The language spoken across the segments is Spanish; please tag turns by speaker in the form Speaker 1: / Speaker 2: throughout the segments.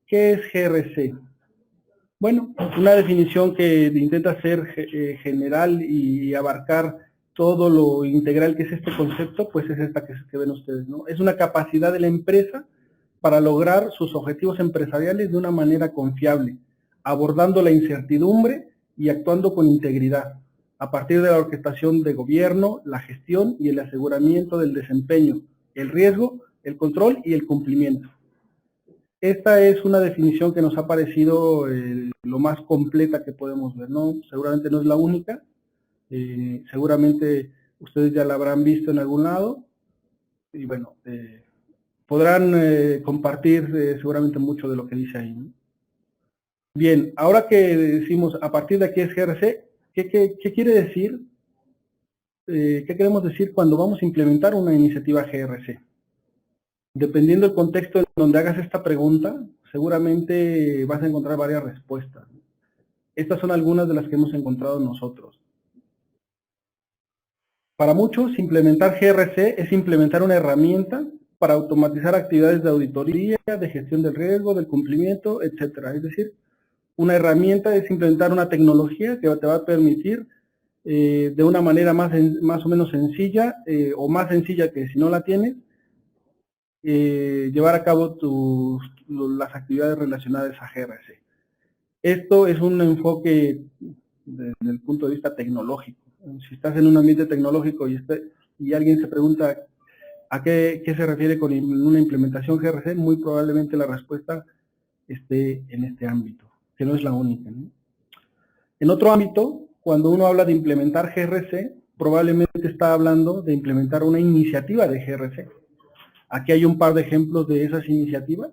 Speaker 1: ¿Qué es GRC? Bueno, una definición que intenta ser general y abarcar todo lo integral que es este concepto, pues es esta que ven ustedes, ¿no? Es una capacidad de la empresa para lograr sus objetivos empresariales de una manera confiable, abordando la incertidumbre y actuando con integridad, a partir de la orquestación de gobierno, la gestión y el aseguramiento del desempeño, el riesgo, el control y el cumplimiento. Esta es una definición que nos ha parecido lo más completa que podemos ver, ¿no? Seguramente no es la única, seguramente ustedes ya la habrán visto en algún lado, y bueno, podrán compartir seguramente mucho de lo que dice ahí, ¿no? Bien, ahora que decimos a partir de aquí es GRC, ¿qué quiere decir? ¿Qué queremos decir cuando vamos a implementar una iniciativa GRC? Dependiendo del contexto en donde hagas esta pregunta, seguramente vas a encontrar varias respuestas. Estas son algunas de las que hemos encontrado nosotros. Para muchos, implementar GRC es implementar una herramienta para automatizar actividades de auditoría, de gestión del riesgo, del cumplimiento, etcétera. Es decir, una herramienta es implementar una tecnología que te va a permitir de una manera más o menos sencilla o más sencilla que si no la tienes, llevar a cabo las actividades relacionadas a GRC. Esto es un enfoque desde el punto de vista tecnológico. Si estás en un ambiente tecnológico y alguien se pregunta a qué se refiere con una implementación GRC, muy probablemente la respuesta esté en este ámbito, que no es la única, ¿no? En otro ámbito, cuando uno habla de implementar GRC, probablemente está hablando de implementar una iniciativa de GRC. Aquí hay un par de ejemplos de esas iniciativas.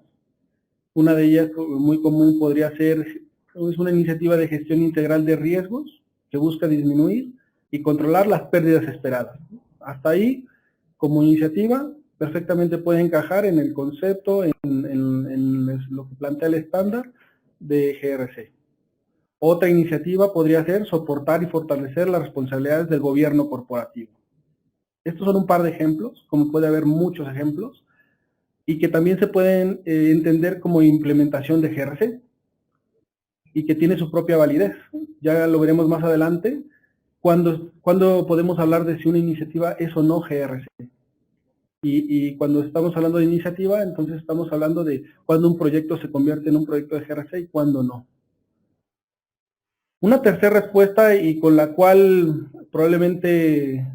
Speaker 1: Una de ellas, muy común, podría ser, es una iniciativa de gestión integral de riesgos que busca disminuir y controlar las pérdidas esperadas. Hasta ahí, como iniciativa, perfectamente puede encajar en el concepto, en lo que plantea el estándar de GRC. Otra iniciativa podría ser soportar y fortalecer las responsabilidades del gobierno corporativo. Estos son un par de ejemplos, como puede haber muchos ejemplos, y que también se pueden entender como implementación de GRC y que tiene su propia validez. Ya lo veremos más adelante, cuando podemos hablar de si una iniciativa es o no GRC. Y cuando estamos hablando de iniciativa, entonces estamos hablando de cuando un proyecto se convierte en un proyecto de GRC y cuando no. Una tercera respuesta, y con la cual probablemente,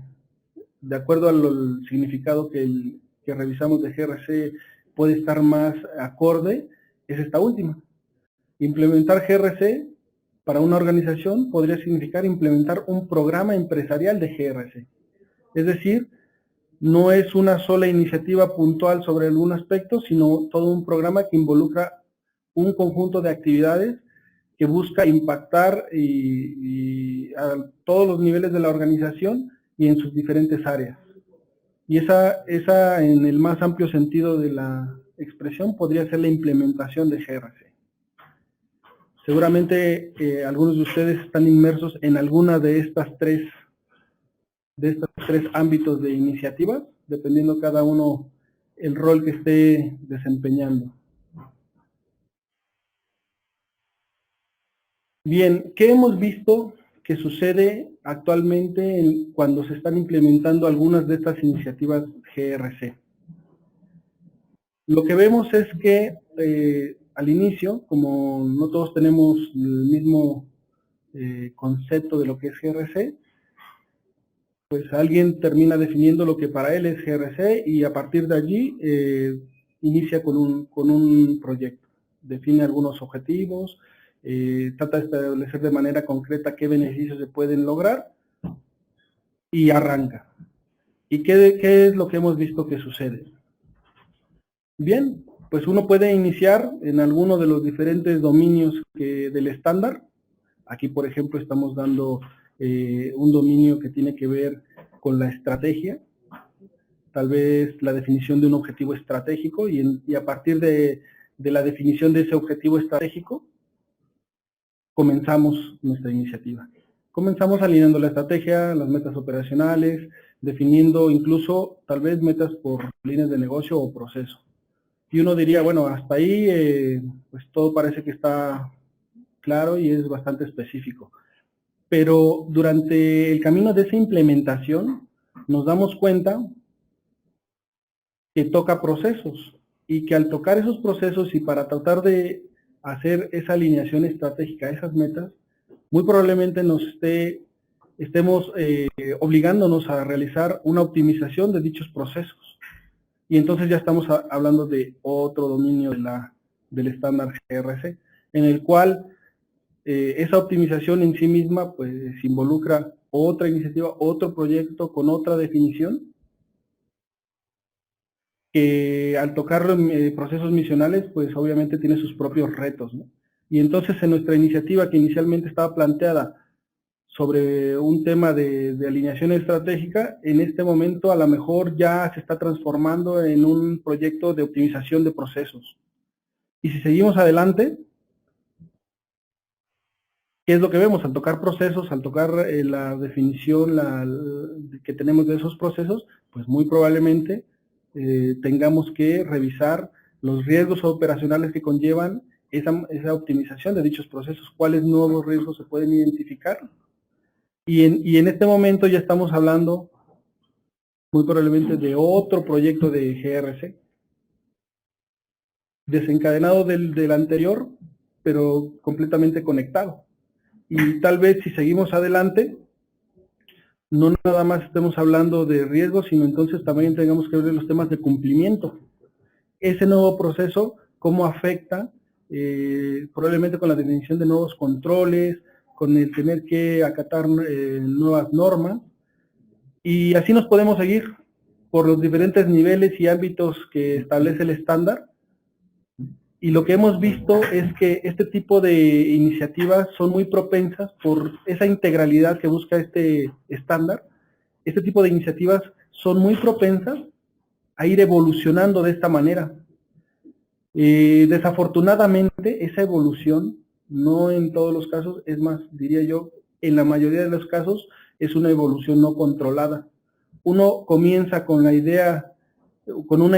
Speaker 1: de acuerdo al significado que revisamos de GRC, puede estar más acorde, es esta última. Implementar GRC para una organización podría significar implementar un programa empresarial de GRC. Es decir, no es una sola iniciativa puntual sobre algún aspecto, sino todo un programa que involucra un conjunto de actividades que busca impactar a todos los niveles de la organización y en sus diferentes áreas. Y esa en el más amplio sentido de la expresión podría ser la implementación de GRC. Seguramente algunos de ustedes están inmersos en alguna de estos tres ámbitos de iniciativas, dependiendo cada uno el rol que esté desempeñando. Bien, ¿qué hemos visto que sucede actualmente cuando se están implementando algunas de estas iniciativas GRC? Lo que vemos es que al inicio, como no todos tenemos el mismo concepto de lo que es GRC, pues alguien termina definiendo lo que para él es GRC y a partir de allí inicia con un proyecto. Define algunos objetivos, trata de establecer de manera concreta qué beneficios se pueden lograr y arranca. ¿Y qué es lo que hemos visto que sucede? Bien, pues uno puede iniciar en alguno de los diferentes dominios del estándar. Aquí, por ejemplo, estamos dando un dominio que tiene que ver con la estrategia, tal vez la definición de un objetivo estratégico y a partir de la definición de ese objetivo estratégico, comenzamos nuestra iniciativa. Comenzamos alineando la estrategia, las metas operacionales, definiendo incluso tal vez metas por líneas de negocio o proceso. Y uno diría, bueno, hasta ahí pues todo parece que está claro y es bastante específico. Pero durante el camino de esa implementación nos damos cuenta que toca procesos y que al tocar esos procesos y para tratar de hacer esa alineación estratégica, esas metas, muy probablemente estemos obligándonos a realizar una optimización de dichos procesos. Y entonces ya estamos hablando de otro dominio del estándar GRC, en el cual esa optimización en sí misma pues involucra otra iniciativa, otro proyecto con otra definición, que al tocar procesos misionales, pues obviamente tiene sus propios retos, ¿no? Y entonces en nuestra iniciativa que inicialmente estaba planteada sobre un tema de alineación estratégica, en este momento a lo mejor ya se está transformando en un proyecto de optimización de procesos. Y si seguimos adelante, ¿qué es lo que vemos? Al tocar procesos, al tocar la definición que tenemos de esos procesos, pues muy probablemente tengamos que revisar los riesgos operacionales que conllevan esa optimización de dichos procesos, cuáles nuevos riesgos se pueden identificar. Y en este momento ya estamos hablando muy probablemente de otro proyecto de GRC, desencadenado del anterior, pero completamente conectado. Y tal vez si seguimos adelante, no nada más estemos hablando de riesgos, sino entonces también tengamos que ver los temas de cumplimiento. Ese nuevo proceso, cómo afecta, probablemente con la definición de nuevos controles, con el tener que acatar nuevas normas, y así nos podemos seguir por los diferentes niveles y ámbitos que establece el estándar. Y lo que hemos visto es que este tipo de iniciativas son muy propensas por esa integralidad que busca este estándar. Este tipo de iniciativas son muy propensas a ir evolucionando de esta manera. Desafortunadamente, esa evolución, no en todos los casos, es más, diría yo, en la mayoría de los casos, es una evolución no controlada. Uno comienza con una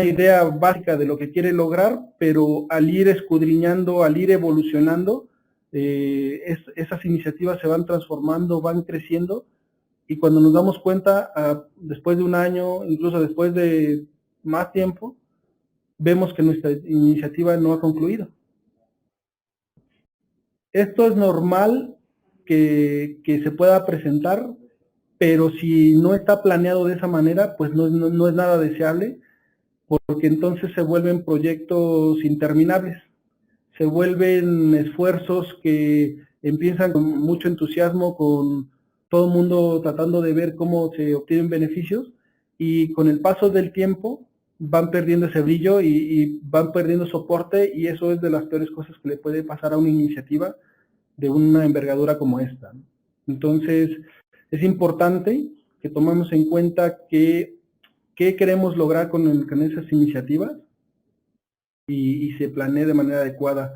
Speaker 1: idea básica de lo que quiere lograr, pero al ir escudriñando, al ir evolucionando, esas iniciativas se van transformando, van creciendo, y cuando nos damos cuenta, después de un año, incluso después de más tiempo, vemos que nuestra iniciativa no ha concluido. Esto es normal que se pueda presentar, pero si no está planeado de esa manera, pues no es nada deseable, porque entonces se vuelven proyectos interminables, se vuelven esfuerzos que empiezan con mucho entusiasmo, con todo el mundo tratando de ver cómo se obtienen beneficios, y con el paso del tiempo van perdiendo ese brillo y van perdiendo soporte, y eso es de las peores cosas que le puede pasar a una iniciativa de una envergadura como esta. Entonces, es importante que tomemos en cuenta qué queremos lograr con esas iniciativas y se planee de manera adecuada.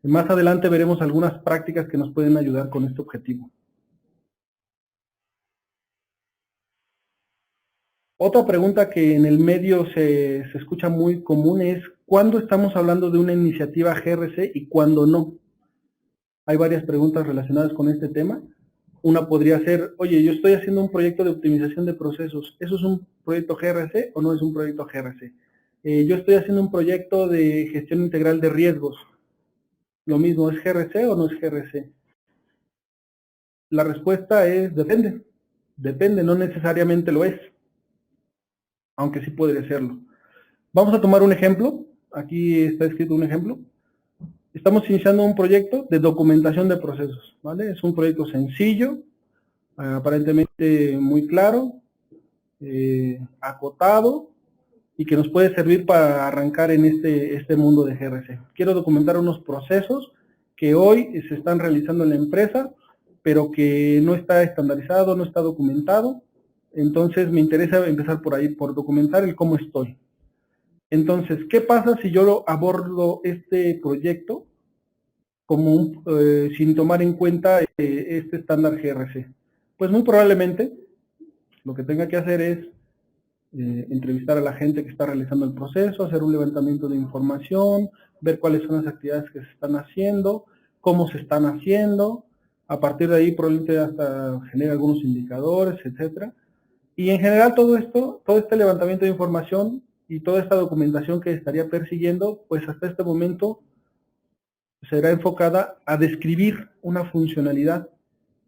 Speaker 1: Más adelante veremos algunas prácticas que nos pueden ayudar con este objetivo. Otra pregunta que en el medio se escucha muy común es ¿cuándo estamos hablando de una iniciativa GRC y cuándo no? Hay varias preguntas relacionadas con este tema. Una podría ser, oye, yo estoy haciendo un proyecto de optimización de procesos. ¿Eso es un proyecto GRC o no es un proyecto GRC? Yo estoy haciendo un proyecto de gestión integral de riesgos. Lo mismo, ¿es GRC o no es GRC? La respuesta es depende. Depende, no necesariamente lo es, aunque sí podría serlo. Vamos a tomar un ejemplo. Aquí está escrito un ejemplo. Estamos iniciando un proyecto de documentación de procesos, ¿vale? Es un proyecto sencillo, aparentemente muy claro, acotado, y que nos puede servir para arrancar en este mundo de GRC. Quiero documentar unos procesos que hoy se están realizando en la empresa, pero que no está estandarizado, no está documentado. Entonces me interesa empezar por ahí, por documentar el cómo estoy. Entonces, ¿qué pasa si yo abordo este proyecto como sin tomar en cuenta este estándar GRC? Pues muy probablemente lo que tenga que hacer es entrevistar a la gente que está realizando el proceso, hacer un levantamiento de información, ver cuáles son las actividades que se están haciendo, cómo se están haciendo. A partir de ahí probablemente hasta genera algunos indicadores, etcétera. Y en general todo esto, todo este levantamiento de información y toda esta documentación que estaría persiguiendo, pues hasta este momento será enfocada a describir una funcionalidad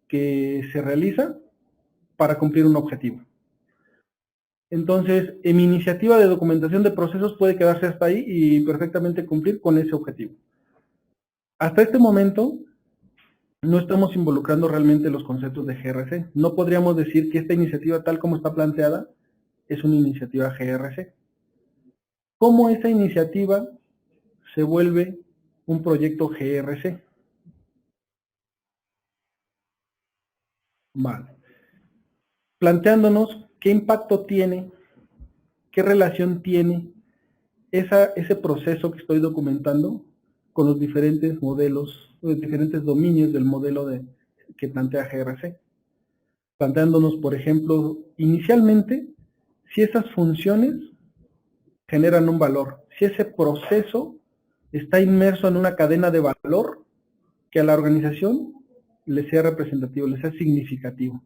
Speaker 1: que se realiza para cumplir un objetivo. Entonces, en mi iniciativa de documentación de procesos puede quedarse hasta ahí y perfectamente cumplir con ese objetivo. Hasta este momento, no estamos involucrando realmente los conceptos de GRC. No podríamos decir que esta iniciativa, tal como está planteada, es una iniciativa GRC. ¿Cómo esa iniciativa se vuelve un proyecto GRC? Vale. Planteándonos qué impacto tiene, qué relación tiene ese proceso que estoy documentando con los diferentes modelos, los diferentes dominios del modelo que plantea GRC. Planteándonos, por ejemplo, inicialmente, si esas funciones generan un valor, si ese proceso está inmerso en una cadena de valor que a la organización le sea representativo, le sea significativo.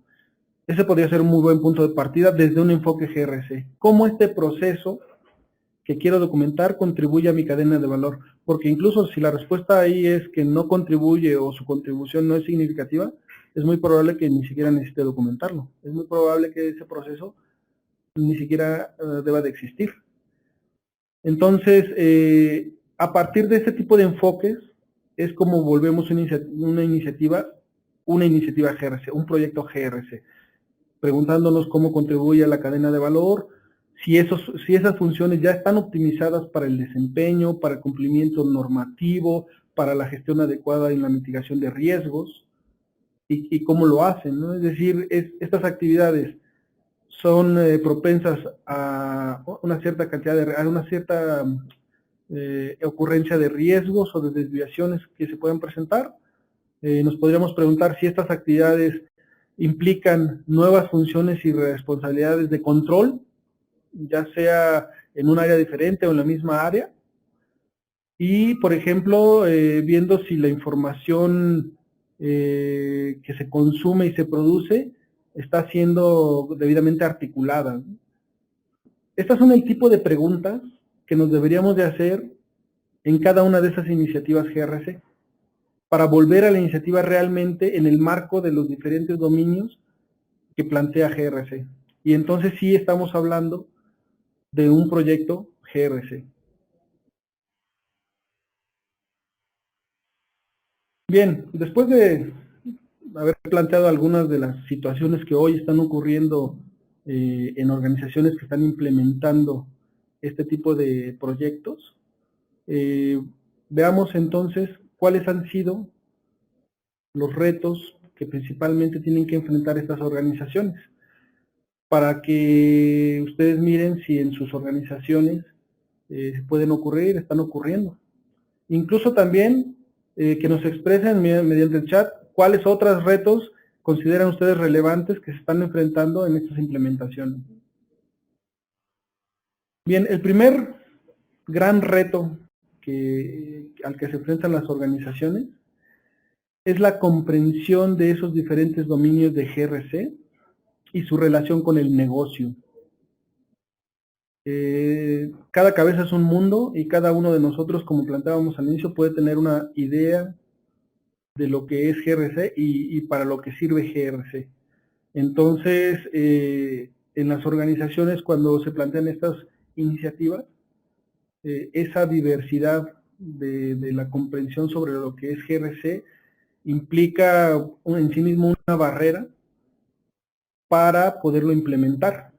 Speaker 1: Ese podría ser un muy buen punto de partida desde un enfoque GRC. ¿Cómo este proceso que quiero documentar contribuye a mi cadena de valor? Porque incluso si la respuesta ahí es que no contribuye o su contribución no es significativa, es muy probable que ni siquiera necesite documentarlo. Es muy probable que ese proceso ni siquiera deba de existir. Entonces, a partir de este tipo de enfoques, es como volvemos una iniciativa GRC, un proyecto GRC, preguntándonos cómo contribuye a la cadena de valor, si esas funciones ya están optimizadas para el desempeño, para el cumplimiento normativo, para la gestión adecuada en la mitigación de riesgos, y cómo lo hacen, ¿no? Es decir, estas actividades son propensas a una cierta cantidad a una cierta ocurrencia de riesgos o de desviaciones que se puedan presentar. Nos podríamos preguntar si estas actividades implican nuevas funciones y responsabilidades de control, ya sea en un área diferente o en la misma área. Y, por ejemplo, viendo si la información que se consume y se produce está siendo debidamente articulada. Estas son el tipo de preguntas que nos deberíamos de hacer en cada una de esas iniciativas GRC, para volver a la iniciativa realmente en el marco de los diferentes dominios que plantea GRC. Y entonces sí estamos hablando de un proyecto GRC. Bien, después de haber planteado algunas de las situaciones que hoy están ocurriendo en organizaciones que están implementando este tipo de proyectos, veamos entonces cuáles han sido los retos que principalmente tienen que enfrentar estas organizaciones, para que ustedes miren si en sus organizaciones pueden ocurrir, están ocurriendo. Incluso también que nos expresen mediante el chat cuáles otros retos consideran ustedes relevantes que se están enfrentando en estas implementaciones. Bien, el primer gran reto al que se enfrentan las organizaciones es la comprensión de esos diferentes dominios de GRC y su relación con el negocio. Cada cabeza es un mundo y cada uno de nosotros, como planteábamos al inicio, puede tener una idea de lo que es GRC y para lo que sirve GRC. Entonces, en las organizaciones, cuando se plantean estas iniciativas, esa diversidad de la comprensión sobre lo que es GRC implica en sí mismo una barrera para poderlo implementar.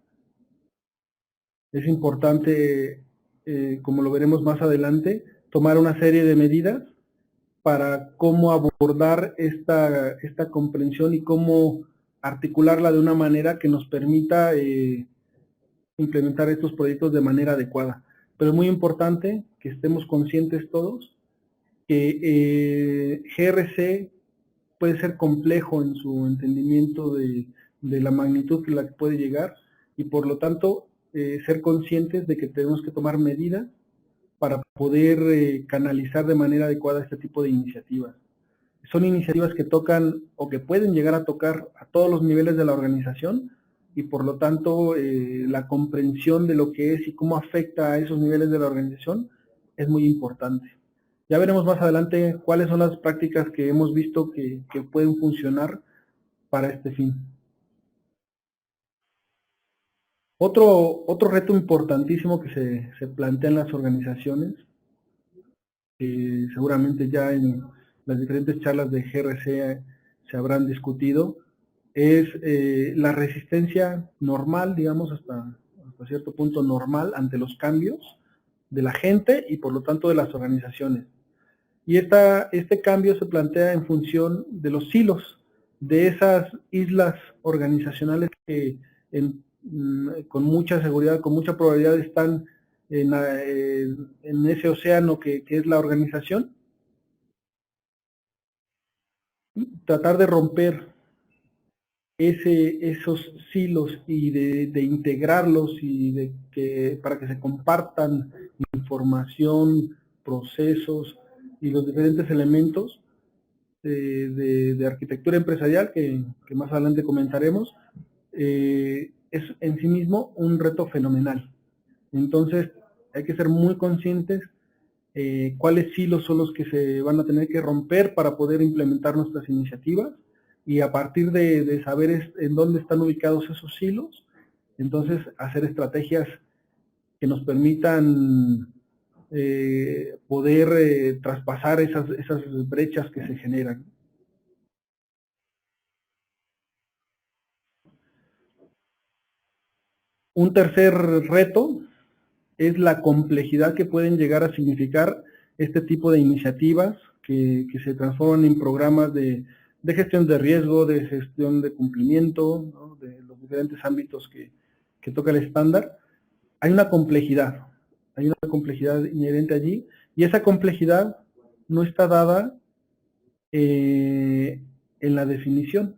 Speaker 1: Es importante, como lo veremos más adelante, tomar una serie de medidas para cómo abordar esta comprensión y cómo articularla de una manera que nos permita implementar estos proyectos de manera adecuada. Pero es muy importante que estemos conscientes todos que GRC puede ser complejo en su entendimiento de la magnitud que la que puede llegar, y por lo tanto ser conscientes de que tenemos que tomar medidas para poder canalizar de manera adecuada este tipo de iniciativas. Son iniciativas que tocan o que pueden llegar a tocar a todos los niveles de la organización y por lo tanto la comprensión de lo que es y cómo afecta a esos niveles de la organización es muy importante. Ya veremos más adelante cuáles son las prácticas que hemos visto que pueden funcionar para este fin. Otro reto importantísimo que se plantea en las organizaciones, seguramente ya en las diferentes charlas de GRC se habrán discutido, es la resistencia normal, digamos, hasta cierto punto normal ante los cambios de la gente y por lo tanto de las organizaciones. Y este cambio se plantea en función de los silos, de esas islas organizacionales que con mucha seguridad, con mucha probabilidad están en ese océano que es la organización. Tratar de romper esos silos y de integrarlos y para que se compartan información, procesos y los diferentes elementos de arquitectura empresarial que más adelante comentaremos, es en sí mismo un reto fenomenal. Entonces hay que ser muy conscientes cuáles hilos son los que se van a tener que romper para poder implementar nuestras iniciativas y a partir de saber en dónde están ubicados esos hilos, entonces hacer estrategias que nos permitan poder traspasar esas brechas que se generan. Un tercer reto es la complejidad que pueden llegar a significar este tipo de iniciativas que se transforman en programas de gestión de riesgo, de gestión de cumplimiento, ¿no? De los diferentes ámbitos que toca el estándar. Hay una complejidad inherente allí y esa complejidad no está dada en la definición.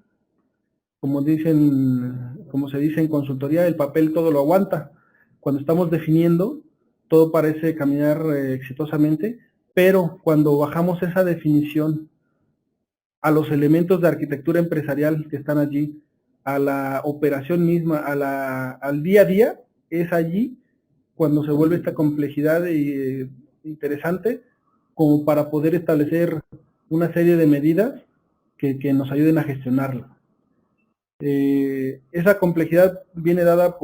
Speaker 1: Como se dice en consultoría, el papel todo lo aguanta. Cuando estamos definiendo, todo parece caminar exitosamente, pero cuando bajamos esa definición a los elementos de arquitectura empresarial que están allí, a la operación misma, al día a día, es allí cuando se vuelve esta complejidad interesante como para poder establecer una serie de medidas que nos ayuden a gestionarla. Esa complejidad viene dada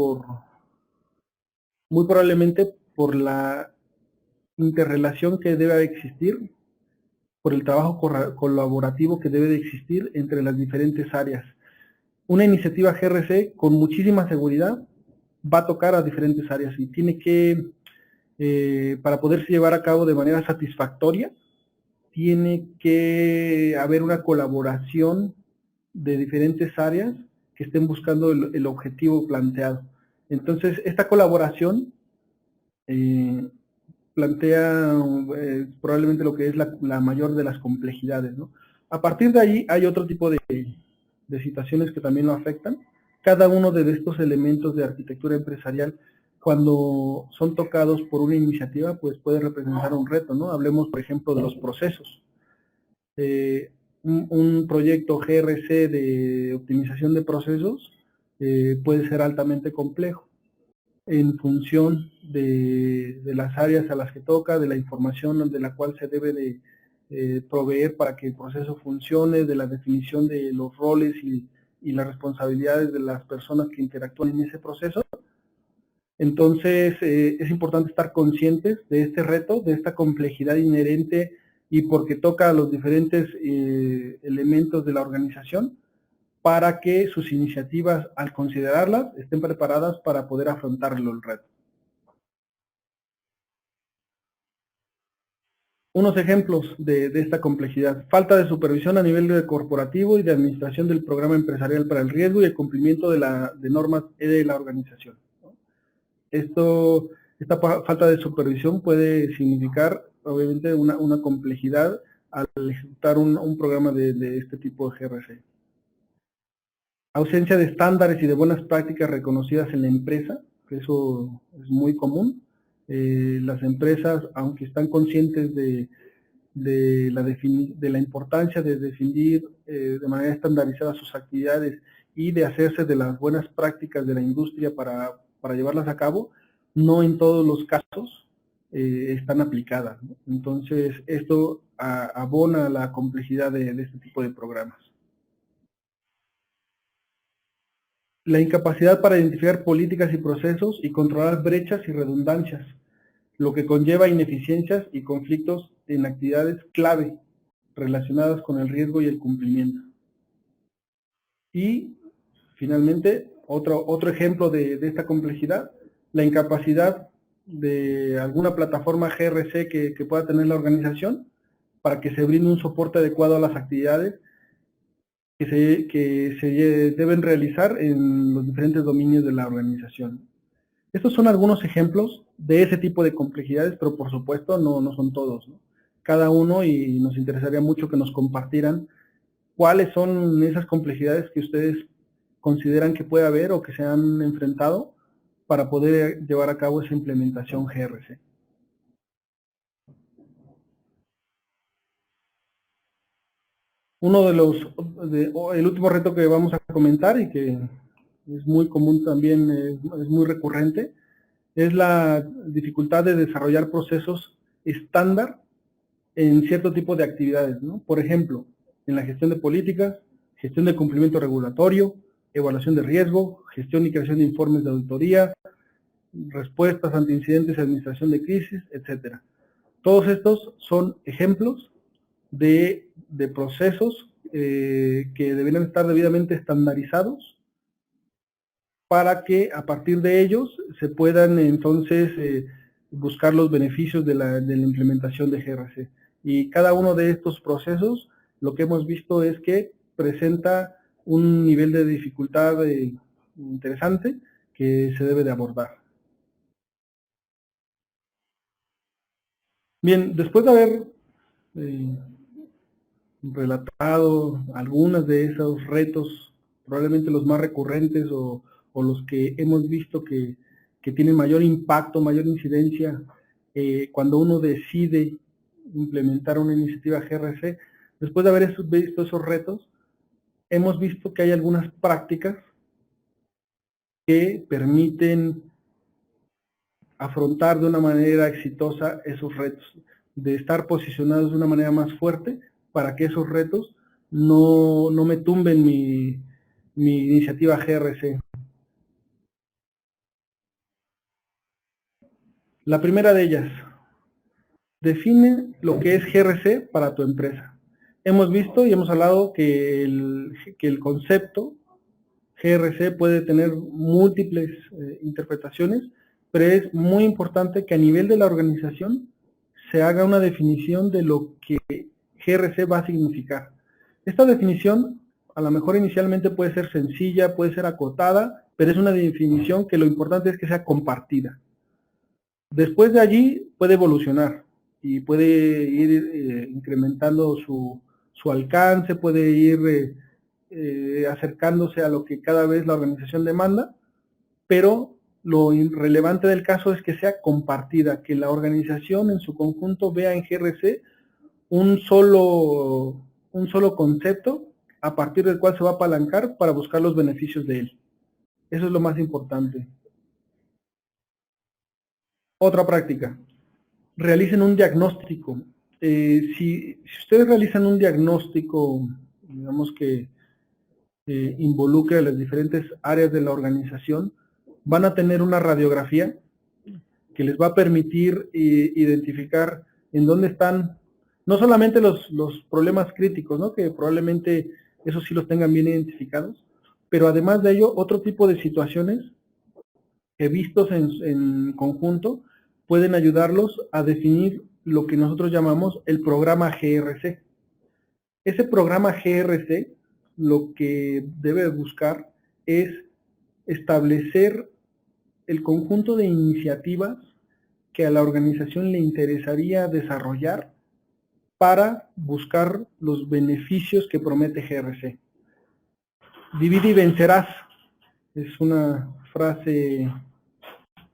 Speaker 1: muy probablemente por la interrelación que debe existir, por el trabajo colaborativo que debe de existir entre las diferentes áreas. Una iniciativa GRC con muchísima seguridad va a tocar a diferentes áreas y tiene que, para poderse llevar a cabo de manera satisfactoria, tiene que haber una colaboración de diferentes áreas que estén buscando el objetivo planteado. Entonces, esta colaboración plantea probablemente lo que es la mayor de las complejidades, ¿no? A partir de ahí hay otro tipo de situaciones que también lo afectan. Cada uno de estos elementos de arquitectura empresarial, cuando son tocados por una iniciativa, pues puede representar un reto, ¿no? Hablemos, por ejemplo, de los procesos. Un proyecto GRC de optimización de procesos puede ser altamente complejo en función de las áreas a las que toca, de la información de la cual se debe de proveer para que el proceso funcione, de la definición de los roles y las responsabilidades de las personas que interactúan en ese proceso. Entonces es importante estar conscientes de este reto, de esta complejidad inherente y porque toca a los diferentes elementos de la organización para que sus iniciativas, al considerarlas, estén preparadas para poder afrontarlo el reto. Unos ejemplos de esta complejidad. Falta de supervisión a nivel corporativo y de administración del programa empresarial para el riesgo y el cumplimiento de normas de la organización. Esta falta de supervisión puede significar, obviamente, una complejidad al ejecutar un programa de este tipo de GRC. Ausencia de estándares y de buenas prácticas reconocidas en la empresa, que eso es muy común. Las empresas, aunque están conscientes de la importancia de definir de manera estandarizada sus actividades y de hacerse de las buenas prácticas de la industria para llevarlas a cabo, no en todos los casos están aplicadas, ¿no? Entonces, esto abona la complejidad de este tipo de programas. La incapacidad para identificar políticas y procesos y controlar brechas y redundancias, lo que conlleva ineficiencias y conflictos en actividades clave relacionadas con el riesgo y el cumplimiento. Y finalmente, otro ejemplo de esta complejidad, la incapacidad de alguna plataforma GRC que pueda tener la organización para que se brinde un soporte adecuado a las actividades que se deben realizar en los diferentes dominios de la organización. Estos son algunos ejemplos de ese tipo de complejidades, pero por supuesto no son todos, ¿no? Cada uno, y nos interesaría mucho que nos compartieran cuáles son esas complejidades que ustedes consideran que puede haber o que se han enfrentado para poder llevar a cabo esa implementación GRC. El último reto que vamos a comentar y que es muy común también, es muy recurrente, es la dificultad de desarrollar procesos estándar en cierto tipo de actividades, ¿no? Por ejemplo, en la gestión de políticas, gestión de cumplimiento regulatorio, evaluación de riesgo, gestión y creación de informes de auditoría, respuestas ante incidentes y administración de crisis, etc. Todos estos son ejemplos de procesos que deberían estar debidamente estandarizados para que a partir de ellos se puedan entonces buscar los beneficios de la implementación de GRC. Y cada uno de estos procesos, lo que hemos visto es que presenta un nivel de dificultad interesante que se debe de abordar. Bien, después de haber relatado algunos de esos retos, probablemente los más recurrentes o los que hemos visto que tienen mayor impacto, mayor incidencia cuando uno decide implementar una iniciativa GRC, después de haber visto esos retos, hemos visto que hay algunas prácticas que permiten afrontar de una manera exitosa esos retos, de estar posicionados de una manera más fuerte para que esos retos no me tumben mi iniciativa GRC. La primera de ellas, define lo que es GRC para tu empresa. Hemos visto y hemos hablado que el concepto GRC puede tener múltiples interpretaciones, pero es muy importante que a nivel de la organización se haga una definición de lo que GRC va a significar. Esta definición a lo mejor inicialmente puede ser sencilla, puede ser acotada, pero es una definición que lo importante es que sea compartida. Después de allí puede evolucionar y puede ir incrementando su alcance, puede ir acercándose a lo que cada vez la organización demanda, pero lo relevante del caso es que sea compartida, que la organización en su conjunto vea en GRC un solo concepto a partir del cual se va a apalancar para buscar los beneficios de él. Eso es lo más importante. Otra práctica, realicen un diagnóstico. Si ustedes realizan un diagnóstico, digamos que involucre a las diferentes áreas de la organización, van a tener una radiografía que les va a permitir identificar en dónde están, no solamente los problemas críticos, ¿no? Que probablemente esos sí los tengan bien identificados, pero además de ello, otro tipo de situaciones que vistos en conjunto pueden ayudarlos a definir lo que nosotros llamamos el programa GRC. Ese programa GRC lo que debe buscar es establecer el conjunto de iniciativas que a la organización le interesaría desarrollar para buscar los beneficios que promete GRC. Divide y vencerás es una frase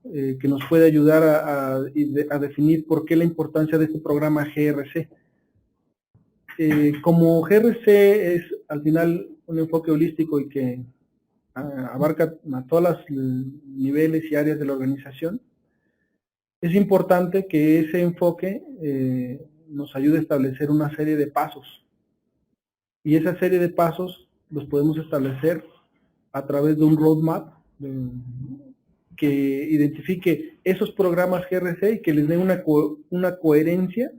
Speaker 1: que nos puede ayudar a definir por qué la importancia de este programa GRC. Como GRC es al final un enfoque holístico y que abarca a todos los niveles y áreas de la organización, es importante que ese enfoque nos ayude a establecer una serie de pasos. Y esa serie de pasos los podemos establecer a través de un roadmap que identifique esos programas GRC y que les dé una coherencia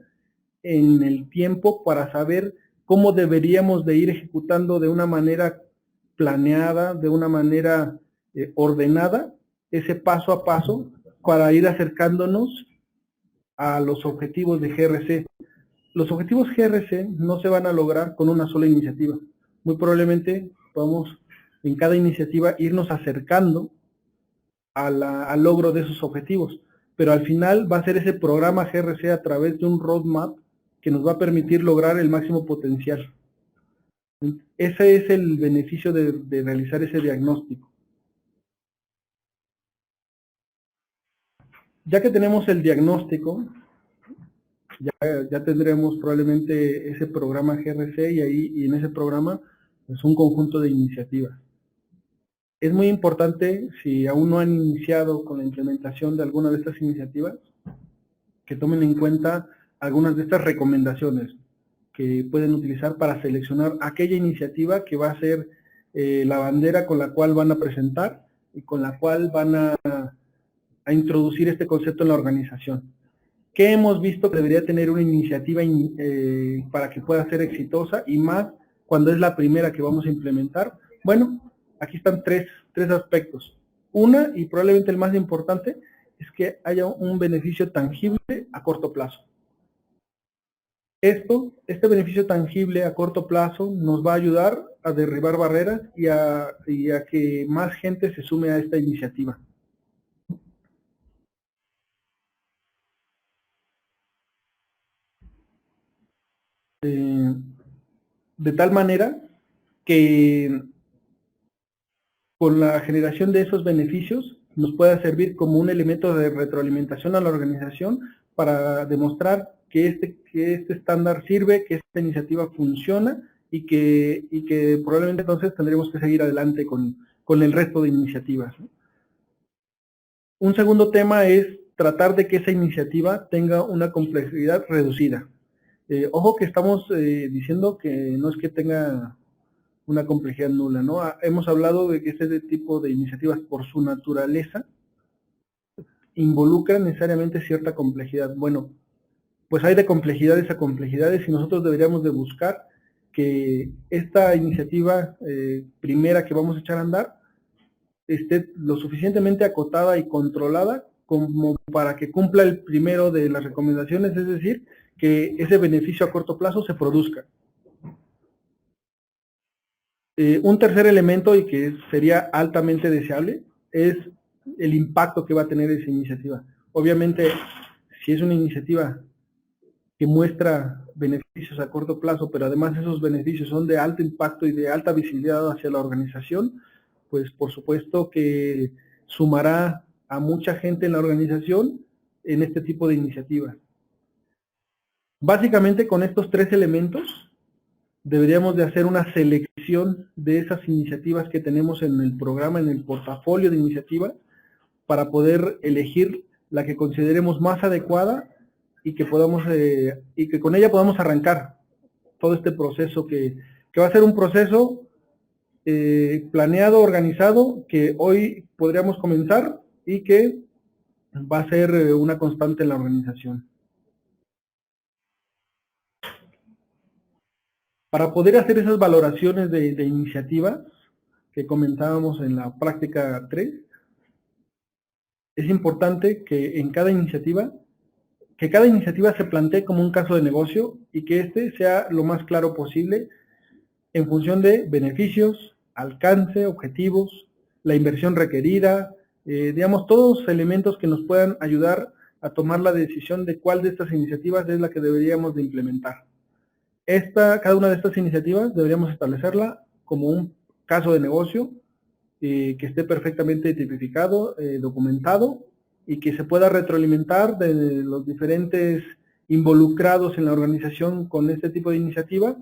Speaker 1: en el tiempo para saber cómo deberíamos de ir ejecutando de una manera planeada, de una manera ordenada, ese paso a paso para ir acercándonos a los objetivos de GRC. Los objetivos GRC no se van a lograr con una sola iniciativa. Muy probablemente podamos en cada iniciativa irnos acercando al logro de esos objetivos, pero al final va a ser ese programa GRC a través de un roadmap que nos va a permitir lograr el máximo potencial. Ese es el beneficio de realizar ese diagnóstico. Ya que tenemos el diagnóstico, ya tendremos probablemente ese programa GRC y en ese programa es un conjunto de iniciativas. Es muy importante, si aún no han iniciado con la implementación de alguna de estas iniciativas, que tomen en cuenta algunas de estas recomendaciones que pueden utilizar para seleccionar aquella iniciativa que va a ser la bandera con la cual van a presentar y con la cual van a introducir este concepto en la organización. ¿Qué hemos visto que debería tener una iniciativa para que pueda ser exitosa y más cuando es la primera que vamos a implementar? Bueno, aquí están tres aspectos. Una, y probablemente el más importante, es que haya un beneficio tangible a corto plazo. Este beneficio tangible a corto plazo nos va a ayudar a derribar barreras y a que más gente se sume a esta iniciativa. De tal manera que con la generación de esos beneficios nos pueda servir como un elemento de retroalimentación a la organización para demostrar que este estándar sirve, que esta iniciativa funciona y que probablemente entonces tendremos que seguir adelante con el resto de iniciativas. Un segundo tema es tratar de que esa iniciativa tenga una complejidad reducida. Ojo que estamos diciendo que no es que tenga una complejidad nula, ¿no? Hemos hablado de que este tipo de iniciativas por su naturaleza involucran necesariamente cierta complejidad. Bueno, pues hay de complejidades a complejidades y nosotros deberíamos de buscar que esta iniciativa primera que vamos a echar a andar esté lo suficientemente acotada y controlada como para que cumpla el primero de las recomendaciones, es decir, que ese beneficio a corto plazo se produzca. Un tercer elemento y que sería altamente deseable es el impacto que va a tener esa iniciativa. Obviamente, si es una iniciativa que muestra beneficios a corto plazo, pero además esos beneficios son de alto impacto y de alta visibilidad hacia la organización, pues por supuesto que sumará a mucha gente en la organización en este tipo de iniciativas. Básicamente con estos tres elementos deberíamos de hacer una selección de esas iniciativas que tenemos en el programa, en el portafolio de iniciativas, para poder elegir la que consideremos más adecuada y que con ella podamos arrancar todo este proceso que va a ser un proceso planeado, organizado, que hoy podríamos comenzar y que va a ser una constante en la organización. Para poder hacer esas valoraciones de iniciativas que comentábamos en la práctica 3, es importante que cada iniciativa se plantee como un caso de negocio y que este sea lo más claro posible en función de beneficios, alcance, objetivos, la inversión requerida, digamos, todos elementos que nos puedan ayudar a tomar la decisión de cuál de estas iniciativas es la que deberíamos de implementar. Cada una de estas iniciativas deberíamos establecerla como un caso de negocio que esté perfectamente tipificado, documentado y que se pueda retroalimentar de los diferentes involucrados en la organización con este tipo de iniciativa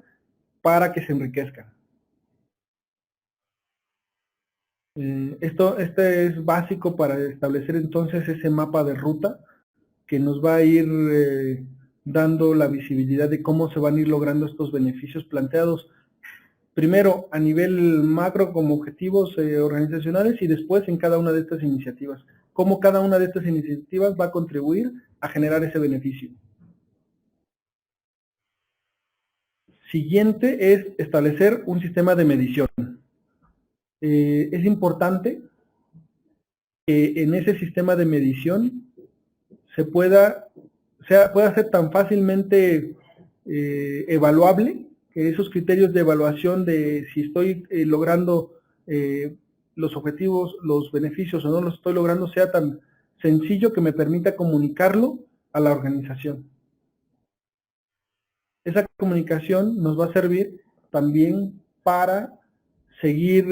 Speaker 1: para que se enriquezcan. Este es básico para establecer entonces ese mapa de ruta que nos va a ir dando la visibilidad de cómo se van a ir logrando estos beneficios planteados, primero a nivel macro como objetivos organizacionales y después en cada una de estas iniciativas. Cómo cada una de estas iniciativas va a contribuir a generar ese beneficio. Siguiente es establecer un sistema de medición. Es importante que en ese sistema de medición pueda ser tan fácilmente evaluable, que esos criterios de evaluación de si estoy logrando los objetivos, los beneficios o no los estoy logrando, sea tan sencillo que me permita comunicarlo a la organización. Esa comunicación nos va a servir también para seguir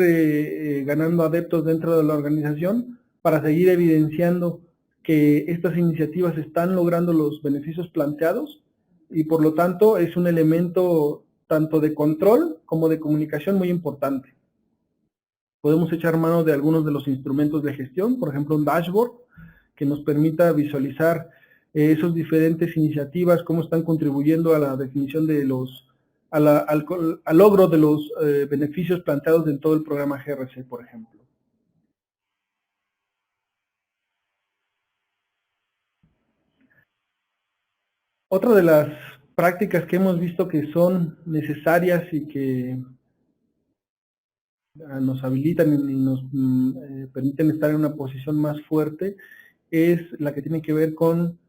Speaker 1: ganando adeptos dentro de la organización, para seguir evidenciando que estas iniciativas están logrando los beneficios planteados y por lo tanto es un elemento tanto de control como de comunicación muy importante. Podemos echar mano de algunos de los instrumentos de gestión, por ejemplo un dashboard que nos permita visualizar esas diferentes iniciativas, cómo están contribuyendo a la definición de al logro de los beneficios planteados en todo el programa GRC, por ejemplo. Otra de las prácticas que hemos visto que son necesarias y que nos habilitan y nos permiten estar en una posición más fuerte es la que tiene que ver con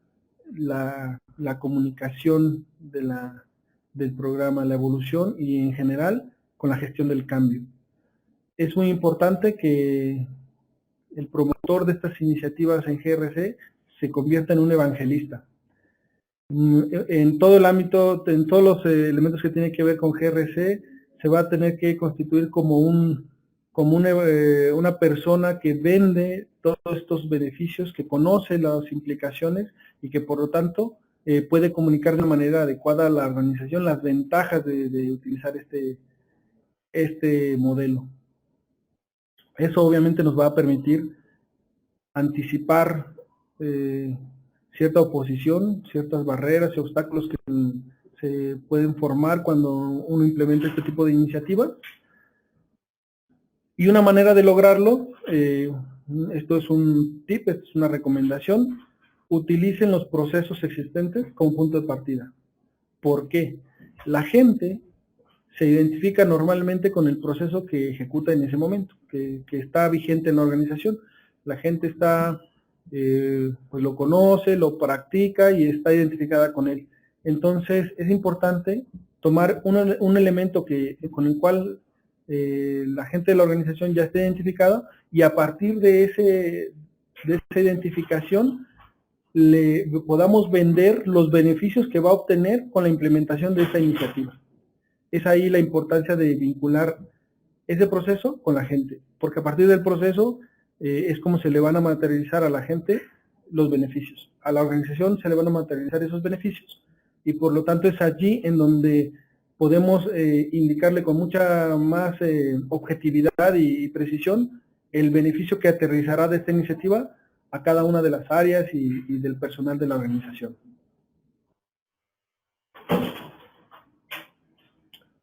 Speaker 1: la comunicación del programa, la evolución y en general con la gestión del cambio. Es muy importante que el promotor de estas iniciativas en GRC se convierta en un evangelista. En todo el ámbito, en todos los elementos que tienen que ver con GRC, se va a tener que constituir como una persona que vende todos estos beneficios, que conoce las implicaciones y que por lo tanto puede comunicar de una manera adecuada a la organización las ventajas de utilizar este modelo. Eso obviamente nos va a permitir anticipar cierta oposición, ciertas barreras y obstáculos que se pueden formar cuando uno implementa este tipo de iniciativas. Y una manera de lograrlo, esto es un tip, esto es una recomendación, utilicen los procesos existentes como punto de partida. ¿Por qué? La gente se identifica normalmente con el proceso que ejecuta en ese momento, que está vigente en la organización. La gente está, pues lo conoce, lo practica y está identificada con él. Entonces es importante tomar un elemento con el cual la gente de la organización ya esté identificada y a partir de esa identificación le podamos vender los beneficios que va a obtener con la implementación de esta iniciativa. Es ahí la importancia de vincular ese proceso con la gente, porque a partir del proceso es como se le van a materializar a la gente los beneficios. A la organización se le van a materializar esos beneficios y por lo tanto es allí en donde podemos indicarle con mucha más objetividad y precisión el beneficio que aterrizará de esta iniciativa a cada una de las áreas y del personal de la organización.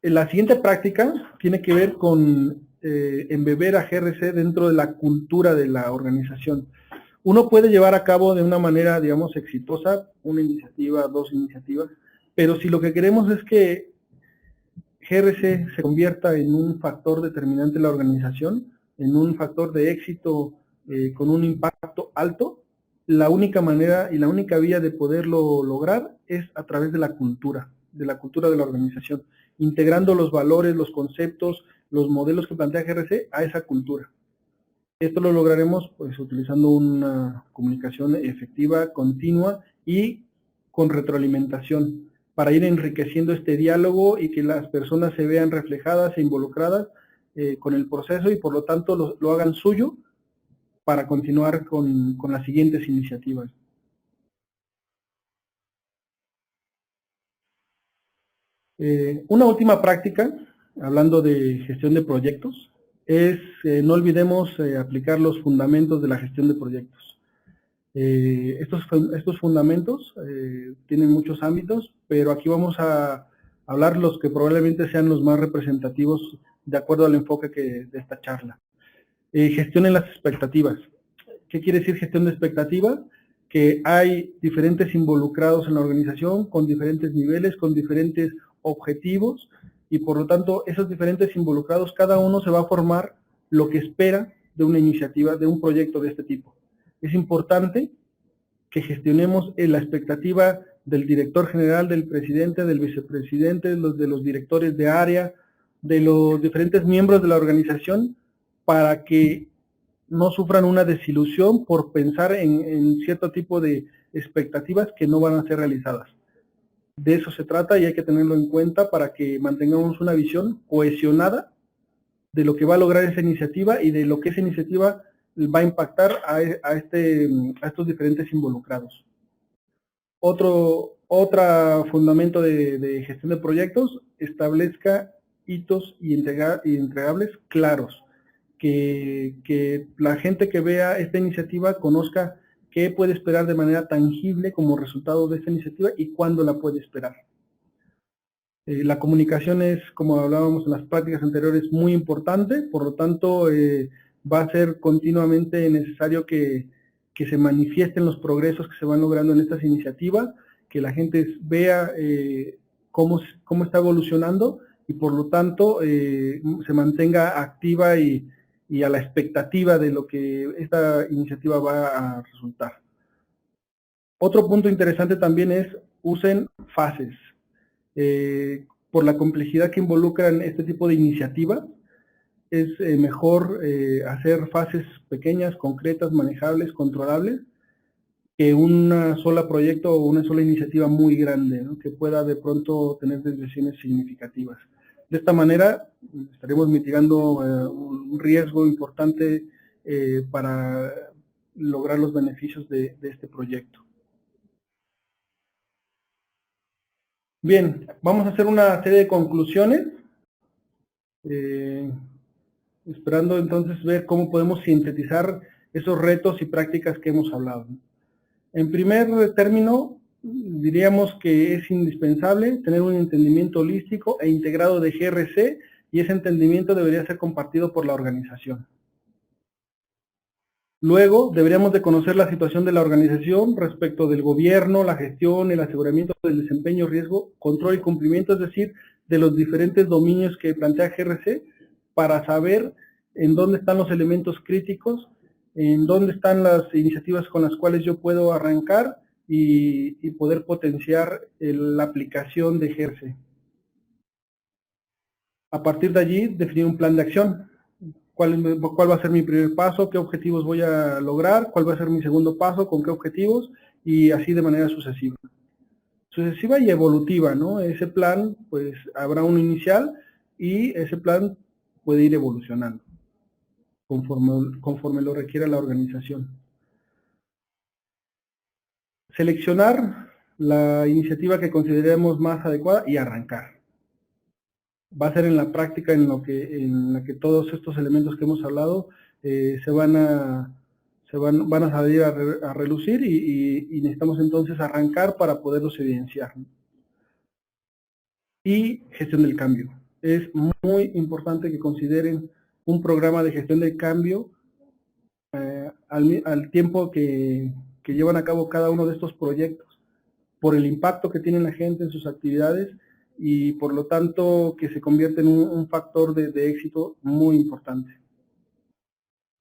Speaker 1: La siguiente práctica tiene que ver con embeber a GRC dentro de la cultura de la organización. Uno puede llevar a cabo de una manera, digamos, exitosa, una iniciativa, dos iniciativas, pero si lo que queremos es que GRC se convierta en un factor determinante de la organización, en un factor de éxito con un impacto alto, la única manera y la única vía de poderlo lograr es a través de la cultura de la organización, integrando los valores, los conceptos, los modelos que plantea GRC a esa cultura. Esto lo lograremos pues utilizando una comunicación efectiva, continua y con retroalimentación para ir enriqueciendo este diálogo y que las personas se vean reflejadas e involucradas con el proceso y por lo tanto lo hagan suyo para continuar con las siguientes iniciativas. Una última práctica, hablando de gestión de proyectos, es no olvidemos aplicar los fundamentos de la gestión de proyectos. Estos fundamentos tienen muchos ámbitos, pero aquí vamos a hablar los que probablemente sean los más representativos de acuerdo al enfoque de esta charla. Gestionen las expectativas. ¿Qué quiere decir gestión de expectativa? Que hay diferentes involucrados en la organización con diferentes niveles, con diferentes objetivos, y por lo tanto esos diferentes involucrados, cada uno se va a formar lo que espera de una iniciativa, de un proyecto de este tipo. Es importante que gestionemos la expectativa del director general, del presidente, del vicepresidente, de los directores de área, de los diferentes miembros de la organización, para que no sufran una desilusión por pensar en cierto tipo de expectativas que no van a ser realizadas. De eso se trata y hay que tenerlo en cuenta para que mantengamos una visión cohesionada de lo que va a lograr esa iniciativa y de lo que esa iniciativa va a impactar a estos diferentes involucrados. Otro fundamento de gestión de proyectos: establezca hitos y entregables claros. Que la gente que vea esta iniciativa conozca qué puede esperar de manera tangible como resultado de esta iniciativa y cuándo la puede esperar. La comunicación es, como hablábamos en las prácticas anteriores, muy importante, por lo tanto va a ser continuamente necesario que se manifiesten los progresos que se van logrando en estas iniciativas, que la gente vea cómo está evolucionando y por lo tanto se mantenga activa y a la expectativa de lo que esta iniciativa va a resultar. Otro punto interesante también es usen fases. Por la complejidad que involucran este tipo de iniciativas, es mejor hacer fases pequeñas, concretas, manejables, controlables, que un solo proyecto o una sola iniciativa muy grande, ¿no?, que pueda de pronto tener desviaciones significativas. De esta manera estaremos mitigando un riesgo importante para lograr los beneficios de este proyecto. Bien, vamos a hacer una serie de conclusiones, esperando entonces ver cómo podemos sintetizar esos retos y prácticas que hemos hablado. En primer término, diríamos que es indispensable tener un entendimiento holístico e integrado de GRC, y ese entendimiento debería ser compartido por la organización. Luego, deberíamos de conocer la situación de la organización respecto del gobierno, la gestión, el aseguramiento del desempeño, riesgo, control y cumplimiento, es decir, de los diferentes dominios que plantea GRC, para saber en dónde están los elementos críticos, en dónde están las iniciativas con las cuales yo puedo arrancar y poder potenciar la aplicación de GRC. A partir de allí, definir un plan de acción. ¿Cuál va a ser mi primer paso? ¿Qué objetivos voy a lograr? ¿Cuál va a ser mi segundo paso? ¿Con qué objetivos? Y así de manera sucesiva. Sucesiva y evolutiva, ¿no? Ese plan, pues, habrá uno inicial y ese plan puede ir evolucionando conforme lo requiera la organización. Seleccionar la iniciativa que consideremos más adecuada y arrancar. Va a ser en la práctica en la que todos estos elementos que hemos hablado van a salir a relucir y necesitamos entonces arrancar para poderlos evidenciar. Y gestión del cambio. Es muy importante que consideren un programa de gestión del cambio al tiempo que llevan a cabo cada uno de estos proyectos, por el impacto que tiene la gente en sus actividades y por lo tanto que se convierte en un factor de éxito muy importante.